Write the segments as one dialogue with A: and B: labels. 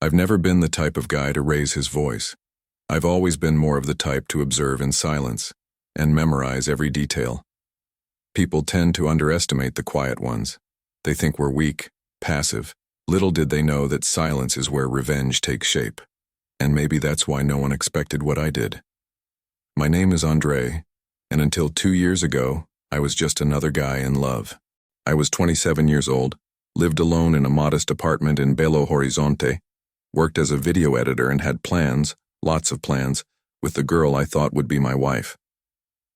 A: I've never been the type of guy to raise his voice. I've always been more of the type to observe in silence and memorize every detail. People tend to underestimate the quiet ones. They think we're weak, passive. Little did they know that silence is where revenge takes shape. And maybe that's why no one expected what I did. My name is Andre, and until 2 years ago, I was just another guy in love. I was 27 years old, lived alone in a modest apartment in Belo Horizonte, worked as a video editor and had plans, lots of plans, with the girl I thought would be my wife.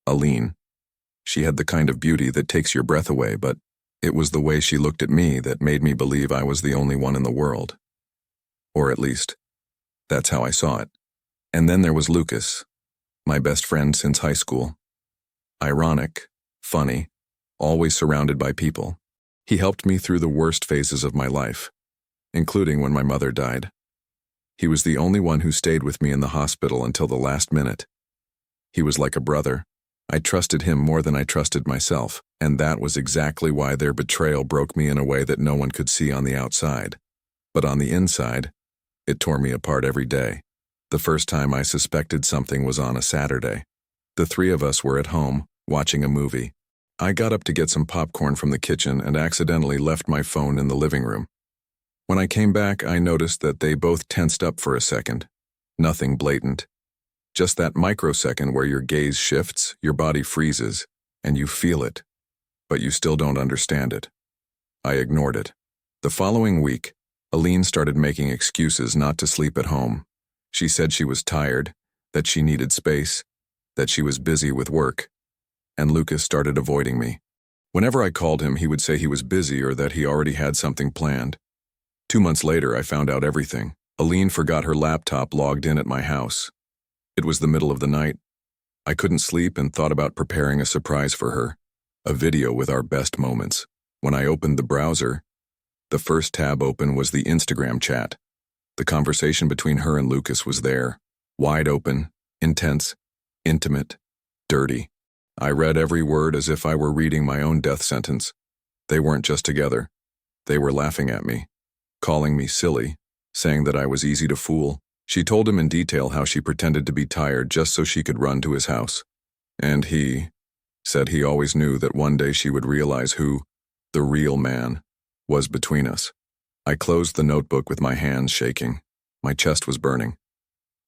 A: Aline. She had the kind of beauty that takes your breath away, but it was the way she looked at me that made me believe I was the only one in the world. Or at least, that's how I saw it. And then there was Lucas, my best friend since high school. Ironic, funny, always surrounded by people. He helped me through the worst phases of my life, including when my mother died. He was the only one who stayed with me in the hospital until the last minute. He was like a brother. I trusted him more than I trusted myself, and that was exactly why their betrayal broke me in a way that no one could see on the outside. But on the inside, it tore me apart every day. The first time I suspected something was on a Saturday. The three of us were at home, watching a movie. I got up to get some popcorn from the kitchen and accidentally left my phone in the living room. When I came back, I noticed that they both tensed up for a second. Nothing blatant. Just that microsecond where your gaze shifts, your body freezes, and you feel it, but you still don't understand it. I ignored it. The following week, Aline started making excuses not to sleep at home. She said she was tired, that she needed space, that she was busy with work, and Lucas started avoiding me. Whenever I called him, he would say he was busy or that he already had something planned. 2 months later, I found out everything. Aline forgot her laptop logged in at my house. It was the middle of the night. I couldn't sleep and thought about preparing a surprise for her, a video with our best moments. When I opened the browser, the first tab open was the Instagram chat. The conversation between her and Lucas was there, wide open, intense, intimate, dirty. I read every word as if I were reading my own death sentence. They weren't just together. They were laughing at me, calling me silly, saying that I was easy to fool. She told him in detail how she pretended to be tired just so she could run to his house. And he said he always knew that one day she would realize who, the real man, was between us. I closed the notebook with my hands shaking. My chest was burning.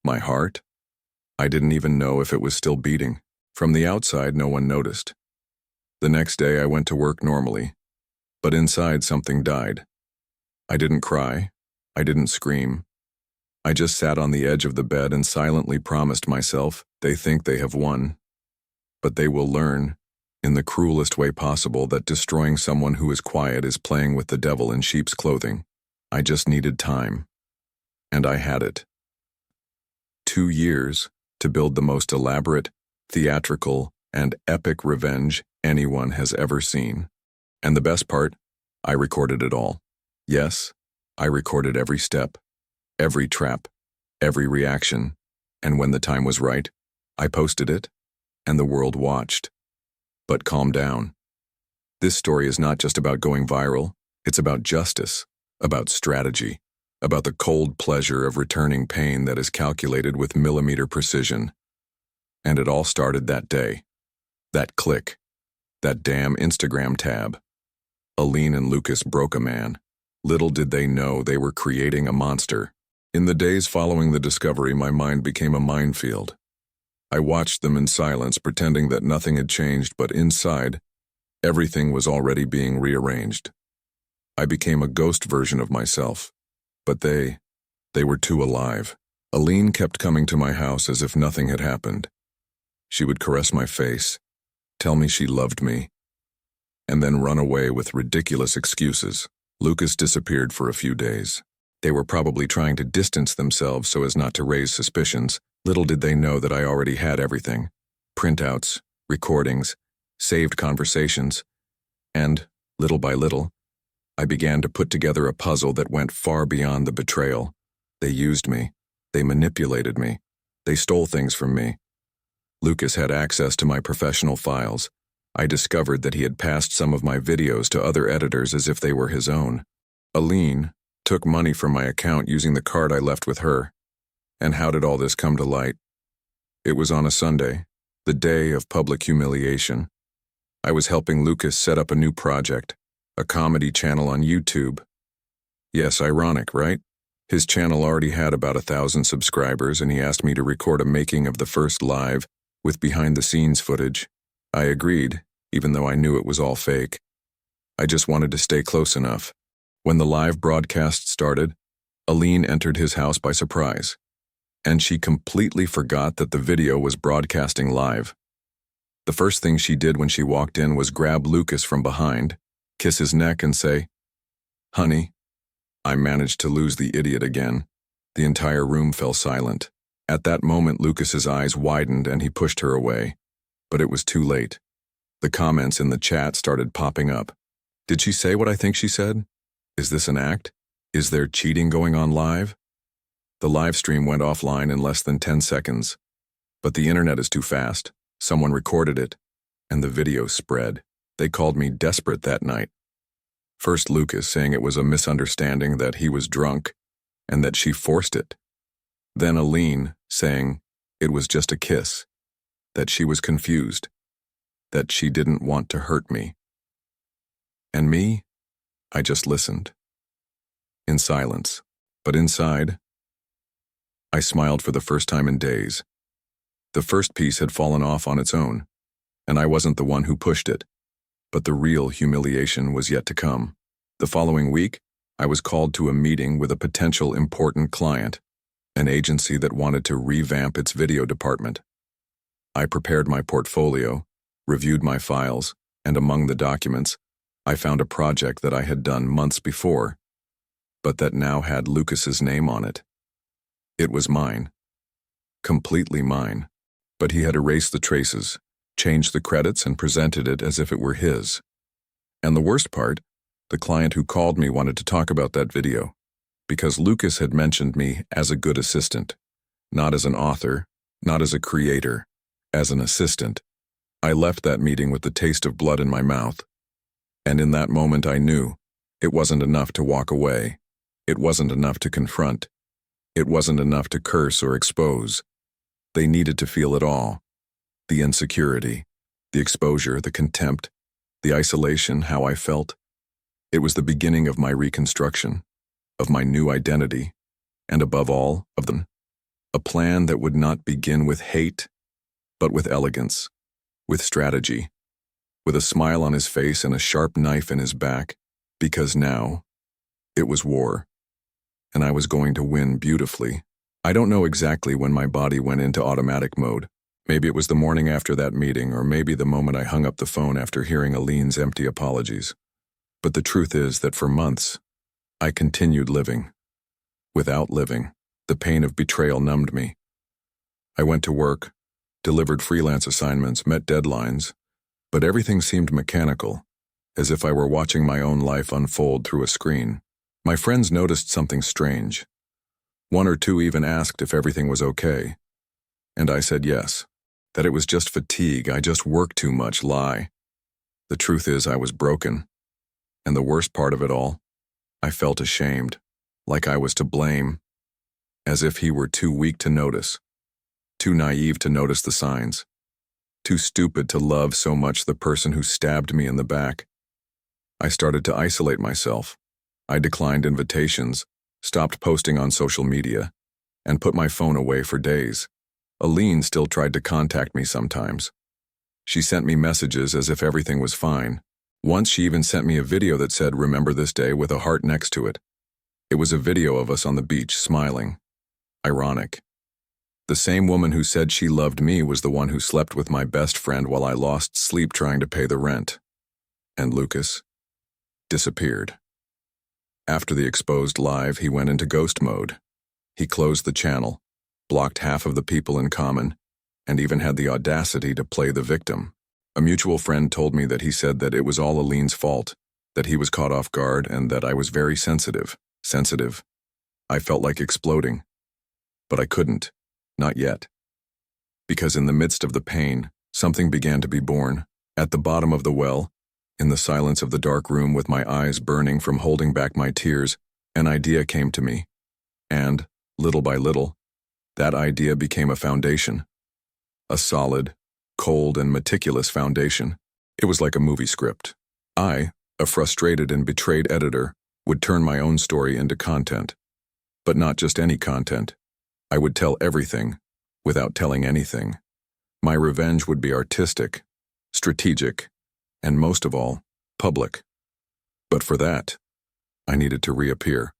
A: My heart? I didn't even know if it was still beating. From the outside, no one noticed. The next day, I went to work normally, but inside something died. I didn't cry. I didn't scream. I just sat on the edge of the bed and silently promised myself, they think they have won. But they will learn, in the cruelest way possible, that destroying someone who is quiet is playing with the devil in sheep's clothing. I just needed time. And I had it. 2 years to build the most elaborate, theatrical, and epic revenge anyone has ever seen. And the best part, I recorded it all. Yes, I recorded every step, every trap, every reaction, and when the time was right, I posted it, and the world watched. But calm down. This story is not just about going viral, it's about justice, about strategy, about the cold pleasure of returning pain that is calculated with millimeter precision. And it all started that day. That click. That damn Instagram tab. Aline and Lucas broke a man. Little did they know they were creating a monster. In the days following the discovery, my mind became a minefield. I watched them in silence, pretending that nothing had changed, but inside, everything was already being rearranged. I became a ghost version of myself. But they were too alive. Aline kept coming to my house as if nothing had happened. She would caress my face, tell me she loved me, and then run away with ridiculous excuses. Lucas disappeared for a few days. They were probably trying to distance themselves so as not to raise suspicions. Little did they know that I already had everything. Printouts, recordings, saved conversations, and, little by little, I began to put together a puzzle that went far beyond the betrayal. They used me. They manipulated me. They stole things from me. Lucas had access to my professional files. I discovered that he had passed some of my videos to other editors as if they were his own. Aline, took money from my account using the card I left with her. And how did all this come to light? It was on a Sunday, the day of public humiliation. I was helping Lucas set up a new project, a comedy channel on YouTube. Yes, ironic, right? His channel already had about 1,000 subscribers, and he asked me to record a making of the first live with behind-the-scenes footage. I agreed, even though I knew it was all fake. I just wanted to stay close enough. When the live broadcast started, Aline entered his house by surprise, and she completely forgot that the video was broadcasting live. The first thing she did when she walked in was grab Lucas from behind, kiss his neck, and say, "Honey." I managed to lose the idiot again. The entire room fell silent. At that moment, Lucas's eyes widened and he pushed her away. But it was too late. The comments in the chat started popping up. Did she say what I think she said? Is this an act? Is there cheating going on live? The live stream went offline in less than 10 seconds. But the internet is too fast. Someone recorded it, and the video spread. They called me desperate that night. First Lucas saying it was a misunderstanding, that he was drunk, and that she forced it. Then Aline saying it was just a kiss, that she was confused, that she didn't want to hurt me. And me, I just listened. In silence. But inside, I smiled for the first time in days. The first piece had fallen off on its own, and I wasn't the one who pushed it. But the real humiliation was yet to come. The following week, I was called to a meeting with a potential important client, an agency that wanted to revamp its video department. I prepared my portfolio, reviewed my files, and among the documents, I found a project that I had done months before, but that now had Lucas's name on it. It was mine. Completely mine. But he had erased the traces, changed the credits, and presented it as if it were his. And the worst part, the client who called me wanted to talk about that video, because Lucas had mentioned me as a good assistant, not as an author, not as a creator, as an assistant. I left that meeting with the taste of blood in my mouth. And in that moment I knew it wasn't enough to walk away. It wasn't enough to confront. It wasn't enough to curse or expose. They needed to feel it all. The insecurity, the exposure, the contempt, the isolation, how I felt. It was the beginning of my reconstruction, of my new identity, and above all, of them. A plan that would not begin with hate, but with elegance, with strategy, with a smile on his face and a sharp knife in his back, because now it was war, and I was going to win beautifully. I don't know exactly when my body went into automatic mode. Maybe it was the morning after that meeting, or maybe the moment I hung up the phone after hearing Aline's empty apologies. But the truth is that for months, I continued living. Without living, the pain of betrayal numbed me. I went to work, delivered freelance assignments, met deadlines, but everything seemed mechanical, as if I were watching my own life unfold through a screen. My friends noticed something strange. One or two even asked if everything was okay. And I said yes, that it was just fatigue, I just worked too much, lie. The truth is I was broken. And the worst part of it all, I felt ashamed, like I was to blame, as if he were too weak to notice, too naive to notice the signs, too stupid to love so much the person who stabbed me in the back. I started to isolate myself. I declined invitations, stopped posting on social media, and put my phone away for days. Aline still tried to contact me sometimes. She sent me messages as if everything was fine. Once she even sent me a video that said, "Remember this day," with a heart next to it. It was a video of us on the beach, smiling. Ironic. The same woman who said she loved me was the one who slept with my best friend while I lost sleep trying to pay the rent. And Lucas disappeared. After the exposed live, he went into ghost mode. He closed the channel, blocked half of the people in common, and even had the audacity to play the victim. A mutual friend told me that he said that it was all Aline's fault, that he was caught off guard, and that I was very sensitive. Sensitive. I felt like exploding. But I couldn't. Not yet. Because in the midst of the pain, something began to be born. At the bottom of the well, in the silence of the dark room with my eyes burning from holding back my tears, An idea came to me, and, little by little, that idea became a foundation. A solid, cold, and meticulous foundation. It was like a movie script. I, a frustrated and betrayed editor, would turn my own story into content. But not just any content. I would tell everything, without telling anything. My revenge would be artistic, strategic, and most of all, public. But for that, I needed to reappear.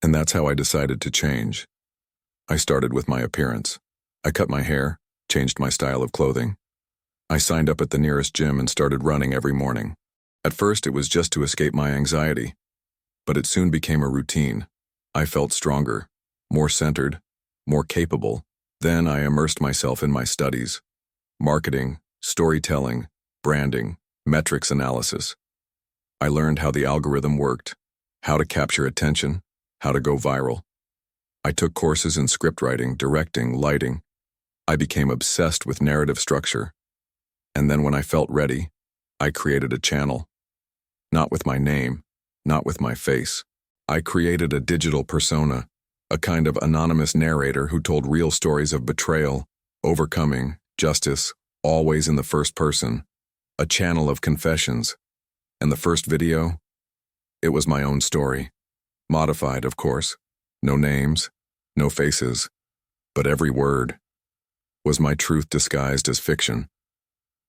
A: And that's how I decided to change. I started with my appearance. I cut my hair, changed my style of clothing. I signed up at the nearest gym and started running every morning. At first, it was just to escape my anxiety, but it soon became a routine. I felt stronger, more centered, more capable. Then I immersed myself in my studies: marketing, storytelling, branding, metrics analysis. I learned how the algorithm worked, how to capture attention, how to go viral. I took courses in script writing, directing, lighting. I became obsessed with narrative structure. And then when I felt ready, I created a channel. Not with my name, not with my face. I created a digital persona, a kind of anonymous narrator who told real stories of betrayal, overcoming, justice, always in the first person. A channel of confessions. And the first video? It was my own story. Modified, of course. No names, no faces, but every word was my truth disguised as fiction.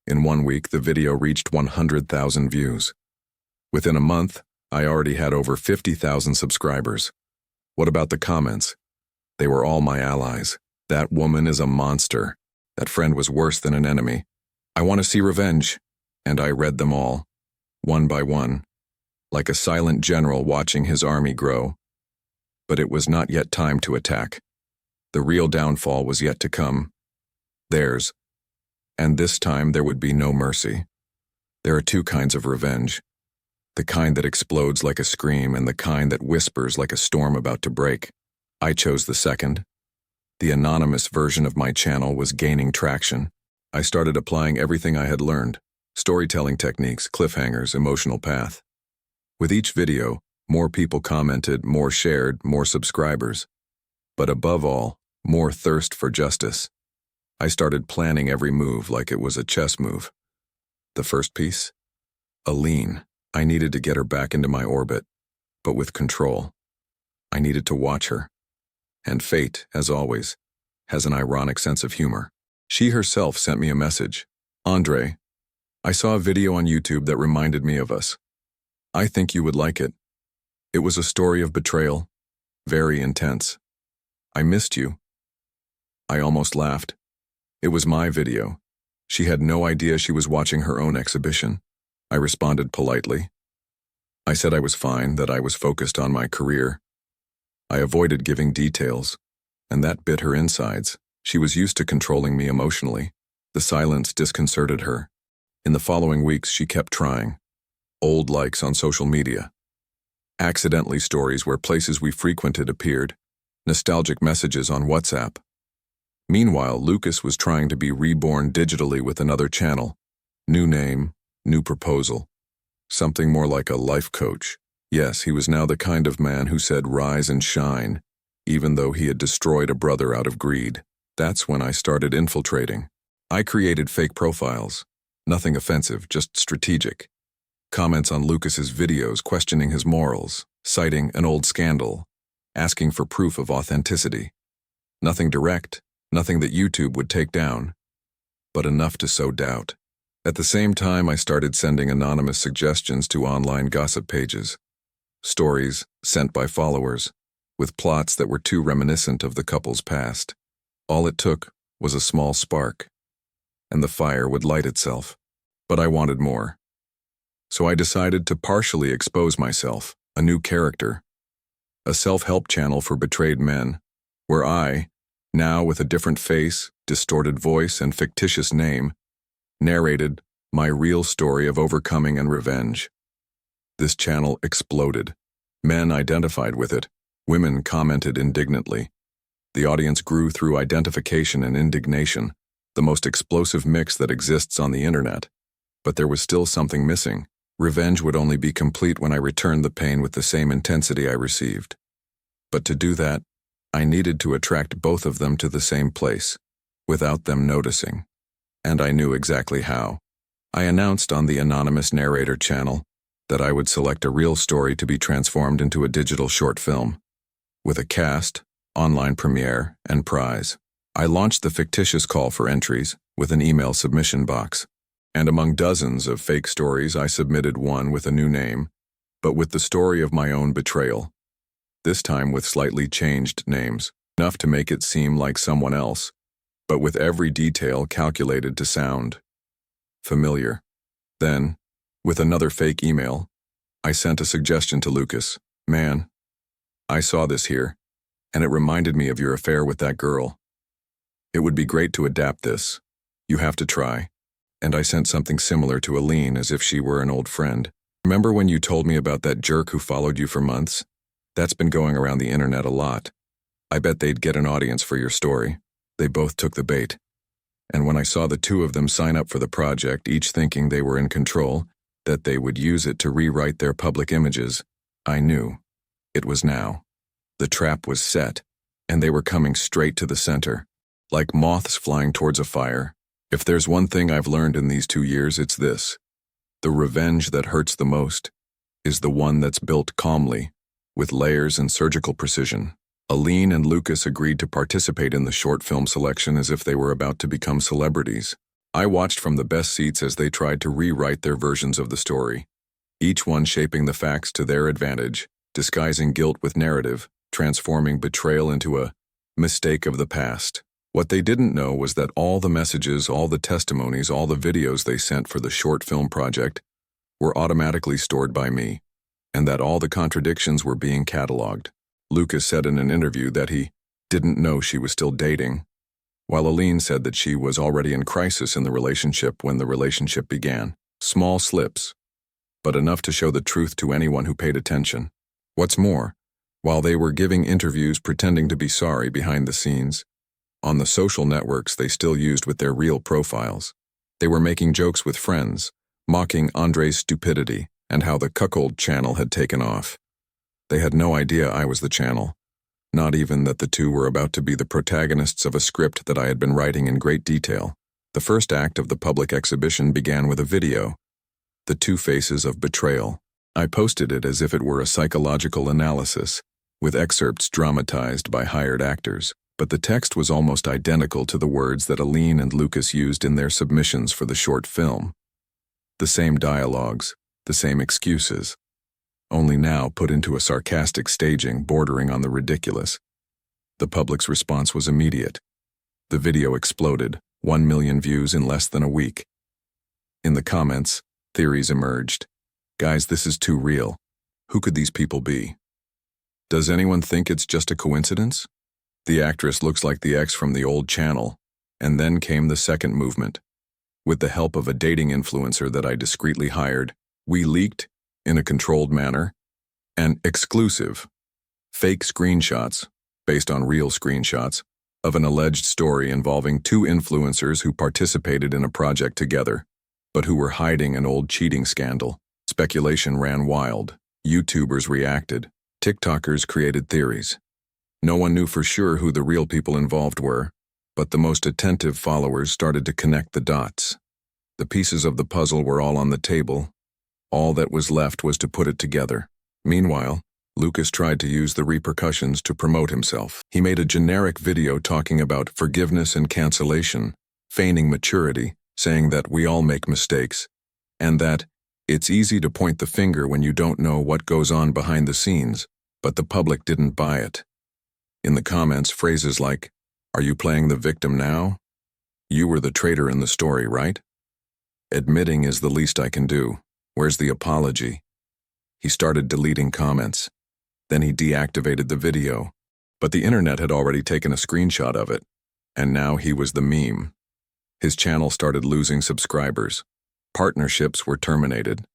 A: In 1 week, the video reached 100,000 views. Within a month, I already had over 50,000 subscribers. What about the comments? They were all my allies. That woman is a monster. That friend was worse than an enemy. I want to see revenge. And I read them all, one by one, like a silent general watching his army grow. But it was not yet time to attack. The real downfall was yet to come. Theirs. And this time there would be no mercy. There are two kinds of revenge. The kind that explodes like a scream and the kind that whispers like a storm about to break. I chose the second. The anonymous version of my channel was gaining traction. I started applying everything I had learned: storytelling techniques, cliffhangers, emotional path. With each video, more people commented, more shared, more subscribers. But above all, more thirst for justice. I started planning every move like it was a chess move. The first piece? Aline. I needed to get her back into my orbit, but with control. I needed to watch her. And fate, as always, has an ironic sense of humor. She herself sent me a message. Andre, I saw a video on YouTube that reminded me of us. I think you would like it. It was a story of betrayal, very intense. I missed you. I almost laughed. It was my video. She had no idea she was watching her own exhibition. I responded politely. I said I was fine, that I was focused on my career. I avoided giving details, and that bit her insides. She was used to controlling me emotionally. The silence disconcerted her. In the following weeks, she kept trying. Old likes on social media. Accidentally stories where places we frequented appeared. Nostalgic messages on WhatsApp. Meanwhile, Lucas was trying to be reborn digitally with another channel. New name, new proposal. Something more like a life coach. Yes, he was now the kind of man who said rise and shine, even though he had destroyed a brother out of greed. That's when I started infiltrating. I created fake profiles. Nothing offensive, just strategic. Comments on Lucas's videos questioning his morals, citing an old scandal, asking for proof of authenticity. Nothing direct, nothing that YouTube would take down, but enough to sow doubt. At the same time, I started sending anonymous suggestions to online gossip pages. Stories sent by followers, with plots that were too reminiscent of the couple's past. All it took was a small spark, and the fire would light itself. But I wanted more. So I decided to partially expose myself, a new character, a self-help channel for betrayed men, where I, now with a different face, distorted voice, and fictitious name, narrated my real story of overcoming and revenge. This channel exploded. Men identified with it. Women commented indignantly. The audience grew through identification and indignation, the most explosive mix that exists on the internet. But there was still something missing. Revenge would only be complete when I returned the pain with the same intensity I received. But to do that, I needed to attract both of them to the same place, without them noticing. And I knew exactly how. I announced on the anonymous narrator channel that I would select a real story to be transformed into a digital short film, with a cast, online premiere, and prize. I launched the fictitious call for entries with an email submission box, and among dozens of fake stories I submitted one with a new name, but with the story of my own betrayal, this time with slightly changed names, enough to make it seem like someone else, but with every detail calculated to sound familiar. Then, with another fake email, I sent a suggestion to Lucas. Man, I saw this here, and it reminded me of your affair with that girl. It would be great to adapt this. You have to try. And I sent something similar to Aline as if she were an old friend. Remember when you told me about that jerk who followed you for months? That's been going around the internet a lot. I bet they'd get an audience for your story. They both took the bait. And when I saw the two of them sign up for the project, each thinking they were in control, that they would use it to rewrite their public images, I knew. It was now. The trap was set, and they were coming straight to the center, like moths flying towards a fire. If there's one thing I've learned in these 2 years, it's this. The revenge that hurts the most is the one that's built calmly, with layers and surgical precision. Aline and Lucas agreed to participate in the short film selection as if they were about to become celebrities. I watched from the best seats as they tried to rewrite their versions of the story, each one shaping the facts to their advantage, disguising guilt with narrative, transforming betrayal into a mistake of the past. What they didn't know was that all the messages, all the testimonies, all the videos they sent for the short film project were automatically stored by me, and that all the contradictions were being cataloged. Lucas said in an interview that he didn't know she was still dating, while Aline said that she was already in crisis in the relationship when the relationship began. Small slips, but enough to show the truth to anyone who paid attention. What's more, while they were giving interviews pretending to be sorry behind the scenes, on the social networks they still used with their real profiles, they were making jokes with friends, mocking Andre's stupidity and how the cuckold channel had taken off. They had no idea I was the channel, not even that the two were about to be the protagonists of a script that I had been writing in great detail. The first act of the public exhibition began with a video, The Two Faces of Betrayal. I posted it as if it were a psychological analysis, with excerpts dramatized by hired actors, but the text was almost identical to the words that Aline and Lucas used in their submissions for the short film. The same dialogues, the same excuses, only now put into a sarcastic staging bordering on the ridiculous. The public's response was immediate. The video exploded, 1 million views in less than a week. In the comments, theories emerged. Guys, this is too real. Who could these people be? Does anyone think it's just a coincidence? The actress looks like the ex from the old channel. And then came the second movement. With the help of a dating influencer that I discreetly hired, we leaked, in a controlled manner, an exclusive, fake screenshots, based on real screenshots, of an alleged story involving two influencers who participated in a project together, but who were hiding an old cheating scandal. Speculation ran wild. YouTubers reacted. TikTokers created theories. No one knew for sure who the real people involved were, but the most attentive followers started to connect the dots. The pieces of the puzzle were all on the table. All that was left was to put it together. Meanwhile, Lucas tried to use the repercussions to promote himself. He made a generic video talking about forgiveness and cancellation, feigning maturity, saying that we all make mistakes, and that it's easy to point the finger when you don't know what goes on behind the scenes, but the public didn't buy it. In the comments, phrases like, "Are you playing the victim now? You were the traitor in the story, right? Admitting is the least I can do. Where's the apology?" He started deleting comments. Then he deactivated the video. But the internet had already taken a screenshot of it, and now he was the meme. His channel started losing subscribers. Partnerships were terminated.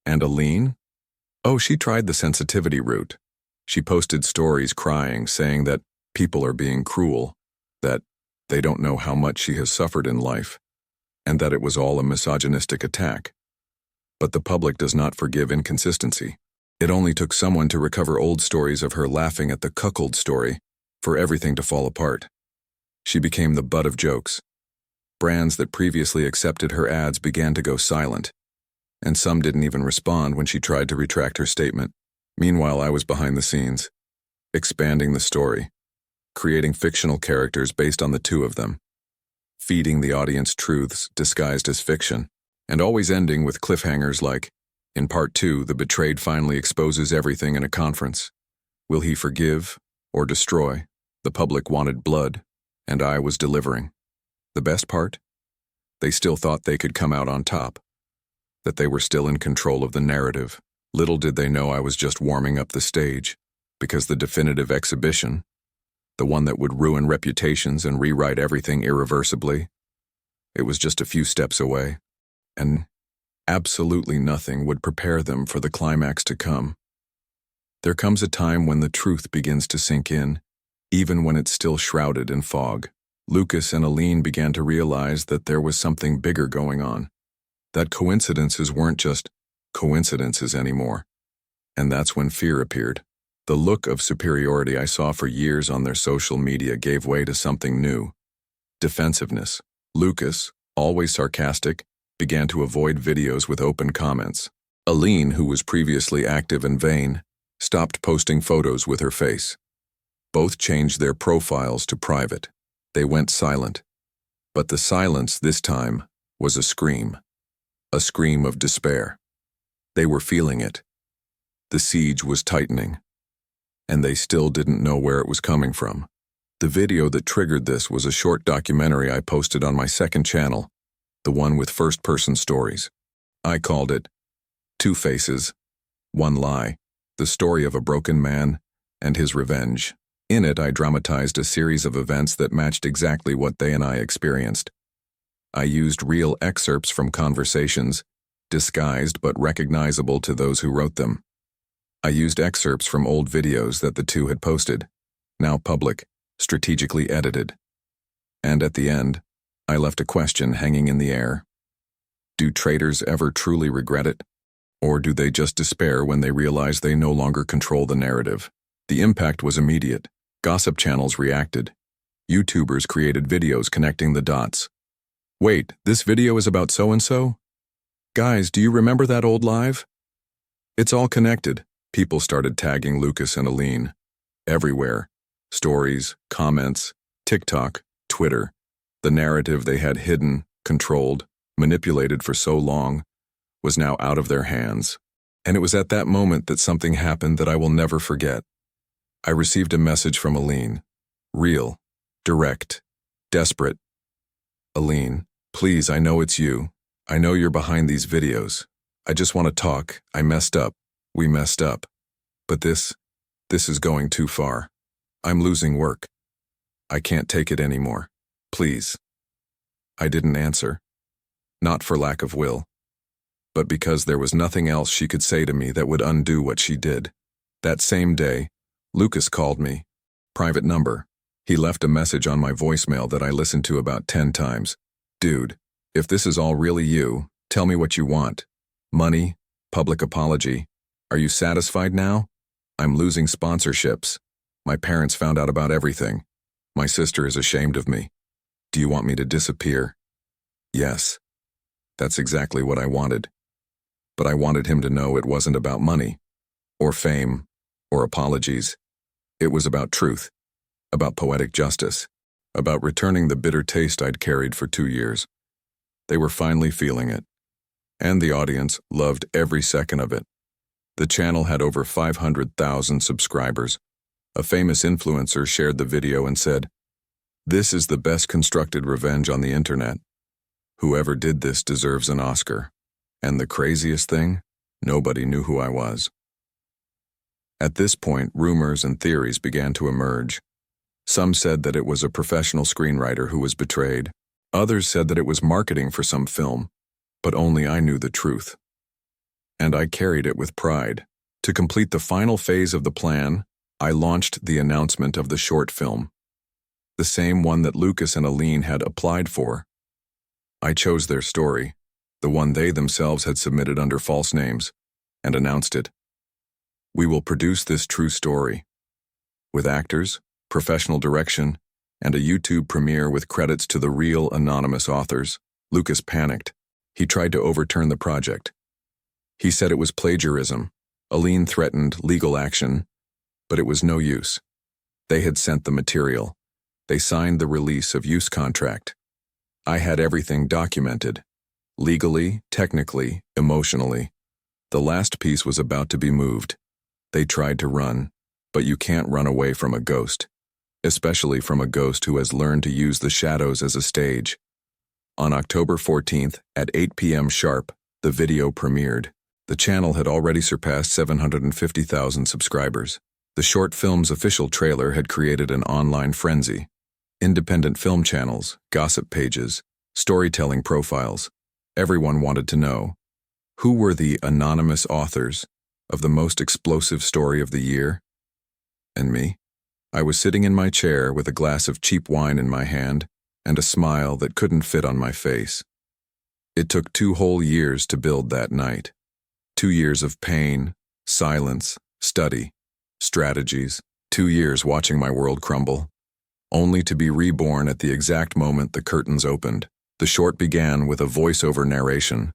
A: And Aline? Oh, she tried the sensitivity route. She posted stories crying, saying that people are being cruel, that they don't know how much she has suffered in life, and that it was all a misogynistic attack. But the public does not forgive inconsistency. It only took someone to recover old stories of her laughing at the cuckold story for everything to fall apart. She became the butt of jokes. Brands that previously accepted her ads began to go silent, and some didn't even respond when she tried to retract her statement. Meanwhile, I was behind the scenes, expanding the story, creating fictional characters based on the two of them, feeding the audience truths disguised as fiction, and always ending with cliffhangers like, in part 2, the betrayed finally exposes everything in a conference. Will he forgive or destroy? The public wanted blood, and I was delivering. The best part? They still thought they could come out on top, that they were still in control of the narrative. Little did they know I was just warming up the stage, because the definitive exhibition, the one that would ruin reputations and rewrite everything irreversibly, it was just a few steps away, and absolutely nothing would prepare them for the climax to come. There comes a time when the truth begins to sink in, even when it's still shrouded in fog. Lucas and Aline began to realize that there was something bigger going on, that coincidences weren't just coincidences anymore. And that's when fear appeared. The look of superiority I saw for years on their social media gave way to something new: defensiveness. Lucas, always sarcastic, began to avoid videos with open comments. Aline, who was previously active and vain, stopped posting photos with her face. Both changed their profiles to private. They went silent. But the silence this time was a scream of despair. They were feeling it. The siege was tightening, and they still didn't know where it was coming from. The video that triggered this was a short documentary I posted on my second channel, the one with first-person stories. I called it Two Faces, One Lie, the story of a broken man and his revenge. In it, I dramatized a series of events that matched exactly what they and I experienced. I used real excerpts from conversations, disguised but recognizable to those who wrote them. I used excerpts from old videos that the two had posted, now public, strategically edited. And at the end, I left a question hanging in the air. Do traitors ever truly regret it? Or do they just despair when they realize they no longer control the narrative? The impact was immediate. Gossip channels reacted. YouTubers created videos connecting the dots. Wait, this video is about so-and-so? Guys, do you remember that old live? It's all connected. People started tagging Lucas and Aline. Everywhere. Stories, comments, TikTok, Twitter. The narrative they had hidden, controlled, manipulated for so long was now out of their hands. And it was at that moment that something happened that I will never forget. I received a message from Aline. Real, direct, desperate. Aline, please, I know it's you. I know you're behind these videos. I just want to talk. I messed up. We messed up. But this is going too far. I'm losing work. I can't take it anymore. Please. I didn't answer. Not for lack of will, but because there was nothing else she could say to me that would undo what she did. That same day, Lucas called me. Private number. He left a message on my voicemail that I listened to about 10 times. Dude, if this is all really you, tell me what you want. Money? Public apology? Are you satisfied now? I'm losing sponsorships. My parents found out about everything. My sister is ashamed of me. Do you want me to disappear? Yes. That's exactly what I wanted. But I wanted him to know it wasn't about money, or fame, or apologies. It was about truth, about poetic justice, about returning the bitter taste I'd carried for 2 years. They were finally feeling it, and the audience loved every second of it. The channel had over 500,000 subscribers. A famous influencer shared the video and said, "This is the best constructed revenge on the internet. Whoever did this deserves an Oscar." And the craziest thing, nobody knew who I was. At this point, rumors and theories began to emerge. Some said that it was a professional screenwriter who was betrayed. Others said that it was marketing for some film, but only I knew the truth. And I carried it with pride. To complete the final phase of the plan, I launched the announcement of the short film, the same one that Lucas and Aline had applied for. I chose their story, the one they themselves had submitted under false names, and announced it. We will produce this true story. With actors, professional direction, and a YouTube premiere with credits to the real anonymous authors, Lucas panicked. He tried to overturn the project. He said it was plagiarism. Aline threatened legal action, but it was no use. They had sent the material. They signed the release of use contract. I had everything documented. Legally, technically, emotionally. The last piece was about to be moved. They tried to run, but you can't run away from a ghost, especially from a ghost who has learned to use the shadows as a stage. On October 14th, at 8 p.m. sharp, the video premiered. The channel had already surpassed 750,000 subscribers. The short film's official trailer had created an online frenzy. Independent film channels, gossip pages, storytelling profiles. Everyone wanted to know, who were the anonymous authors of the most explosive story of the year? And me? I was sitting in my chair with a glass of cheap wine in my hand and a smile that couldn't fit on my face. It took 2 whole years to build that night. 2 years of pain, silence, study, strategies, 2 years watching my world crumble, only to be reborn at the exact moment the curtains opened. The short began with a voiceover narration.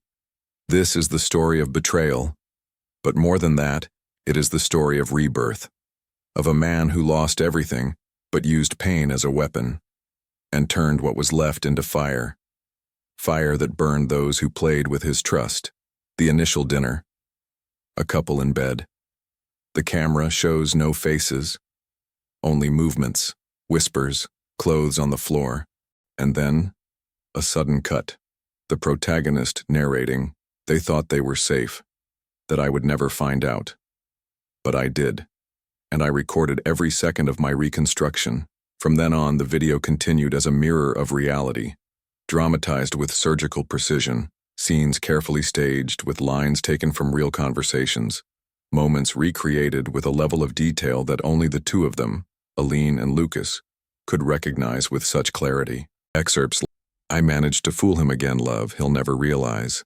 A: This is the story of betrayal, but more than that, it is the story of rebirth, of a man who lost everything but used pain as a weapon, and turned what was left into fire. Fire that burned those who played with his trust. The initial dinner. A couple in bed. The camera shows no faces, only movements, whispers, clothes on the floor, and then a sudden cut. The protagonist narrating, they thought they were safe, that I would never find out. But I did, and I recorded every second of my reconstruction. From then on, the video continued as a mirror of reality, dramatized with surgical precision, scenes carefully staged with lines taken from real conversations, moments recreated with a level of detail that only the two of them, Aline and Lucas, could recognize with such clarity. Excerpts: I managed to fool him again, love, he'll never realize.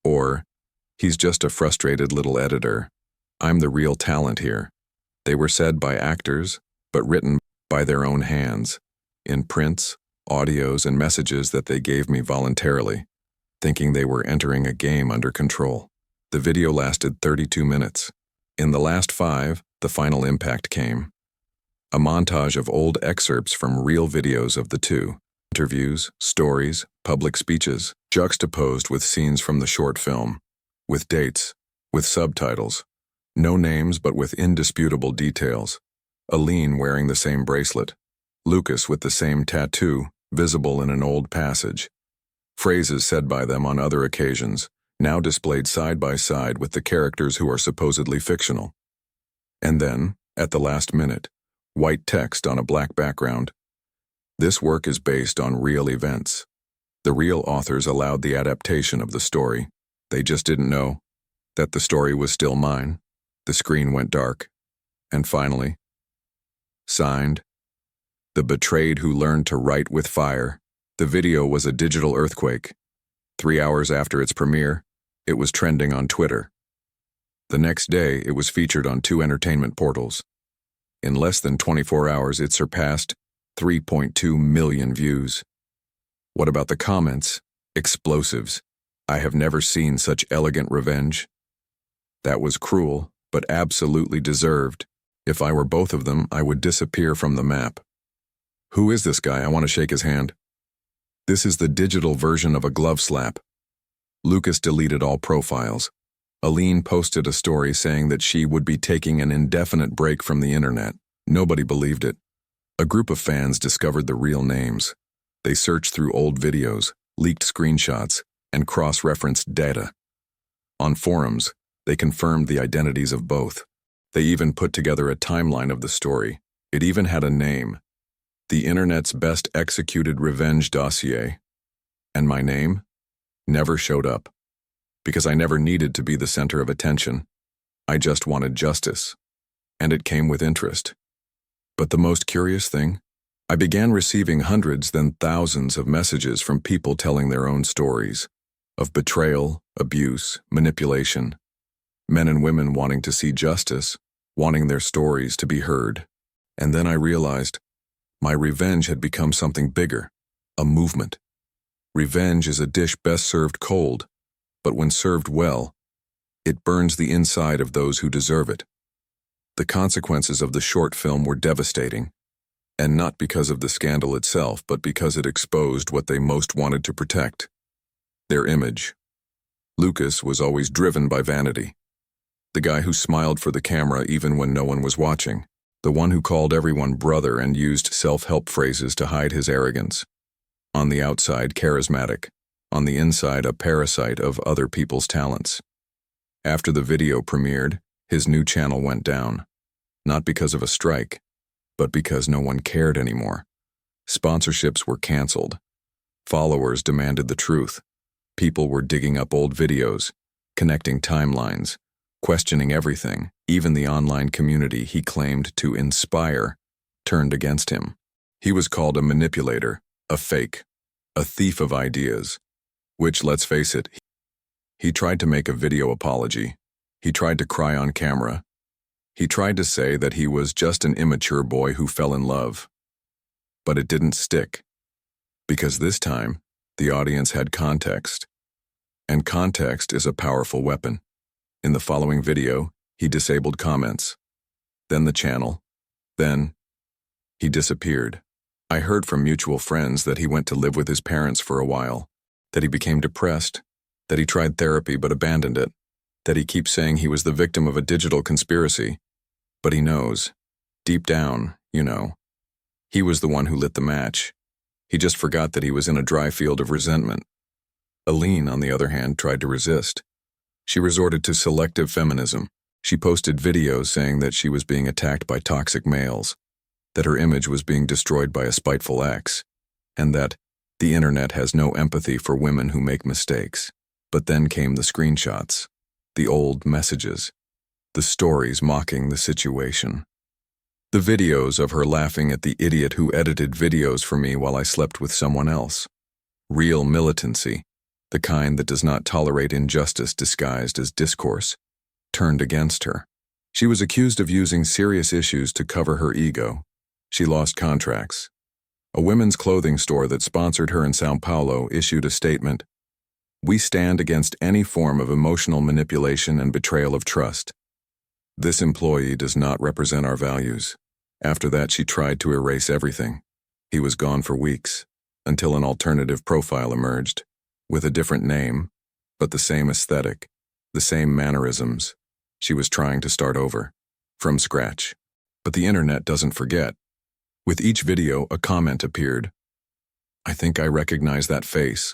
A: Or, he's just a frustrated little editor. I'm the real talent here. They were said by actors, but written by their own hands, in prints, audios, and messages that they gave me voluntarily, thinking they were entering a game under control. The video lasted 32 minutes. In the last 5, the final impact came. A montage of old excerpts from real videos of the two. Interviews, stories, public speeches, juxtaposed with scenes from the short film, with dates, with subtitles, no names but with indisputable details. Aline wearing the same bracelet, Lucas with the same tattoo, visible in an old passage. Phrases said by them on other occasions, now displayed side by side with the characters who are supposedly fictional. And then, at the last minute, white text on a black background. This work is based on real events. The real authors allowed the adaptation of the story. They just didn't know that the story was still mine. The screen went dark. And finally, signed, The Betrayed Who Learned to Write with Fire. The video was a digital earthquake. 3 hours after its premiere, it was trending on Twitter. The next day, it was featured on 2 entertainment portals. In less than 24 hours, it surpassed 3.2 million views. What about the comments? Explosives. I have never seen such elegant revenge. That was cruel, but absolutely deserved. If I were both of them, I would disappear from the map. Who is this guy? I want to shake his hand. This is the digital version of a glove slap. Lucas deleted all profiles. Aline posted a story saying that she would be taking an indefinite break from the internet. Nobody believed it. A group of fans discovered the real names. They searched through old videos, leaked screenshots, and cross-referenced data. On forums, they confirmed the identities of both. They even put together a timeline of the story. It even had a name. The internet's best executed revenge dossier. And my name never showed up. Because I never needed to be the center of attention. I just wanted justice. And it came with interest. But the most curious thing? I began receiving hundreds, then thousands of messages from people telling their own stories. of betrayal, abuse, manipulation, men and women wanting to see justice, wanting their stories to be heard. And then I realized my revenge had become something bigger, a movement. Revenge is a dish best served cold, but when served well, it burns the inside of those who deserve it. The consequences of the short film were devastating, and not because of the scandal itself, but because it exposed what they most wanted to protect: their image. Lucas was always driven by vanity. The guy who smiled for the camera even when no one was watching. The one who called everyone brother and used self-help phrases to hide his arrogance. On the outside, charismatic. On the inside, a parasite of other people's talents. After the video premiered, his new channel went down. Not because of a strike, but because no one cared anymore. Sponsorships were canceled. Followers demanded the truth. People were digging up old videos, connecting timelines, questioning everything. Even the online community he claimed to inspire turned against him. He was called a manipulator, a fake, a thief of ideas, which, let's face it, he tried to make a video apology. He tried to cry on camera. He tried to say that he was just an immature boy who fell in love. But it didn't stick, because this time, the audience had context. And context is a powerful weapon. In the following video, he disabled comments. Then the channel. Then he disappeared. I heard from mutual friends that he went to live with his parents for a while, that he became depressed, that he tried therapy but abandoned it, that he keeps saying he was the victim of a digital conspiracy. But he knows, deep down, he was the one who lit the match. He just forgot that he was in a dry field of resentment. Aline, on the other hand, tried to resist. She resorted to selective feminism. She posted videos saying that she was being attacked by toxic males, that her image was being destroyed by a spiteful ex, and that the internet has no empathy for women who make mistakes. But then came the screenshots, the old messages, the stories mocking the situation. The videos of her laughing at the idiot who edited videos for me while I slept with someone else. Real militancy, the kind that does not tolerate injustice disguised as discourse, turned against her. She was accused of using serious issues to cover her ego. She lost contracts. A women's clothing store that sponsored her in São Paulo issued a statement: "We stand against any form of emotional manipulation and betrayal of trust. This employee does not represent our values." After that, she tried to erase everything. He was gone for weeks, until an alternative profile emerged, with a different name, but the same aesthetic, the same mannerisms. She was trying to start over, from scratch. But the internet doesn't forget. With each video, a comment appeared. "I think I recognize that face.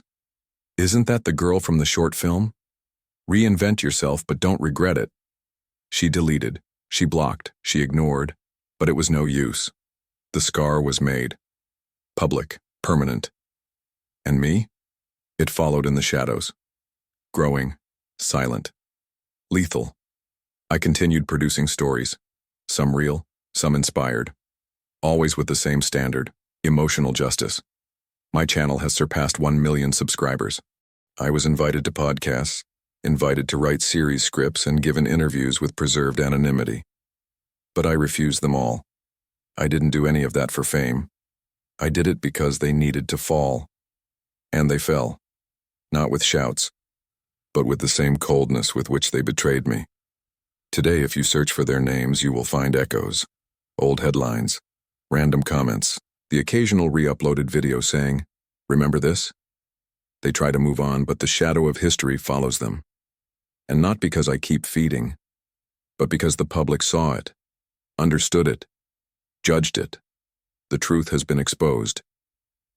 A: Isn't that the girl from the short film? Reinvent yourself, but don't regret it." She deleted, she blocked, she ignored, but it was no use. The scar was made. Public, permanent. And me? It followed in the shadows. Growing, silent, lethal. I continued producing stories, some real, some inspired, always with the same standard: emotional justice. My channel has surpassed 1 million subscribers. I was invited to podcasts, invited to write series scripts, and given interviews with preserved anonymity. But I refused them all. I didn't do any of that for fame. I did it because they needed to fall. And they fell. Not with shouts, but with the same coldness with which they betrayed me. Today, if you search for their names, you will find echoes, old headlines, random comments, the occasional re-uploaded video saying, "Remember this?" They try to move on, but the shadow of history follows them. And not because I keep feeding, but because the public saw it, understood it, judged it. The truth has been exposed.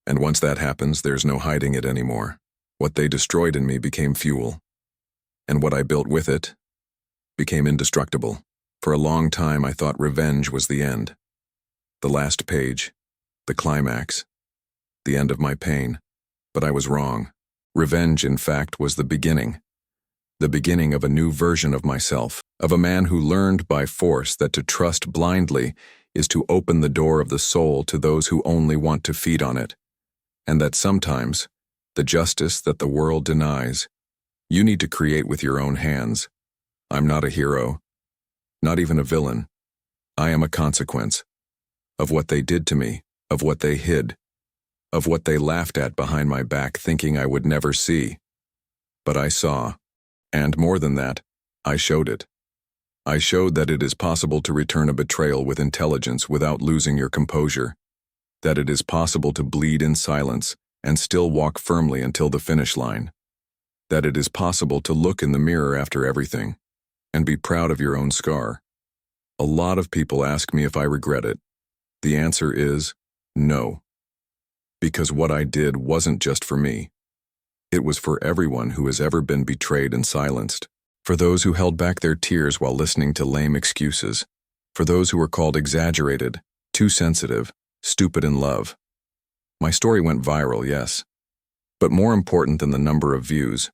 A: And once that happens, there's no hiding it anymore. What they destroyed in me became fuel. And what I built with it became indestructible. For a long time, I thought revenge was the end. The last page, the climax, the end of my pain. But I was wrong. Revenge, in fact, was the beginning of a new version of myself, of a man who learned by force that to trust blindly is to open the door of the soul to those who only want to feed on it, and that sometimes the justice that the world denies You need to create with your own hands. I'm not a hero, not even a villain. I am a consequence of what they did to me, of what they hid, of what they laughed at behind my back thinking I would never see. But I saw, and more than that, I showed it. I showed that it is possible to return a betrayal with intelligence without losing your composure, that it is possible to bleed in silence and still walk firmly until the finish line, that it is possible to look in the mirror after everything and be proud of your own scar. A lot of people ask me if I regret it. The answer is no. Because what I did wasn't just for me. It was for everyone who has ever been betrayed and silenced, for those who held back their tears while listening to lame excuses, for those who were called exaggerated, too sensitive, stupid in love. My story went viral, yes. But more important than the number of views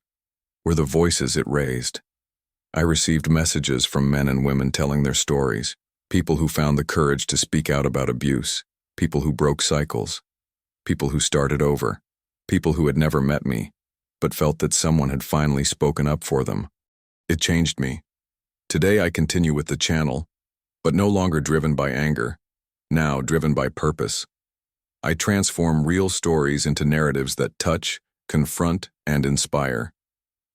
A: were the voices it raised. I received messages from men and women telling their stories, people who found the courage to speak out about abuse, people who broke cycles, people who started over, people who had never met me, but felt that someone had finally spoken up for them. It changed me. Today I continue with the channel, but no longer driven by anger, now driven by purpose. I transform real stories into narratives that touch, confront, and inspire,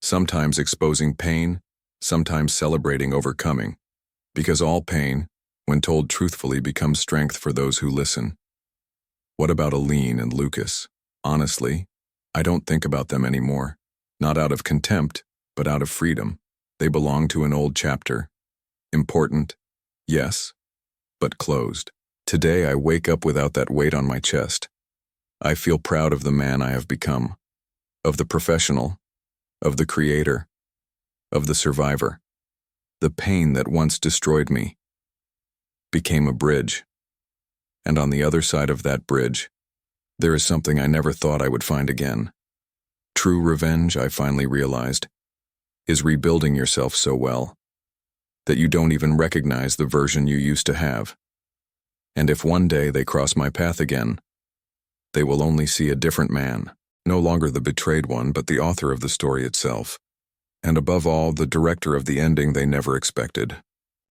A: sometimes exposing pain, sometimes celebrating overcoming, because all pain, when told truthfully, becomes strength for those who listen. What about Aline and Lucas? Honestly, I don't think about them anymore. Not out of contempt, but out of freedom. They belong to an old chapter. Important, yes, but closed. Today I wake up without that weight on my chest. I feel proud of the man I have become, of the professional, of the creator, of the survivor. The pain that once destroyed me became a bridge. And on the other side of that bridge, there is something I never thought I would find again. True revenge, I finally realized, is rebuilding yourself so well that you don't even recognize the version you used to have. And if one day they cross my path again, they will only see a different man, no longer the betrayed one, but the author of the story itself. And above all, the director of the ending they never expected.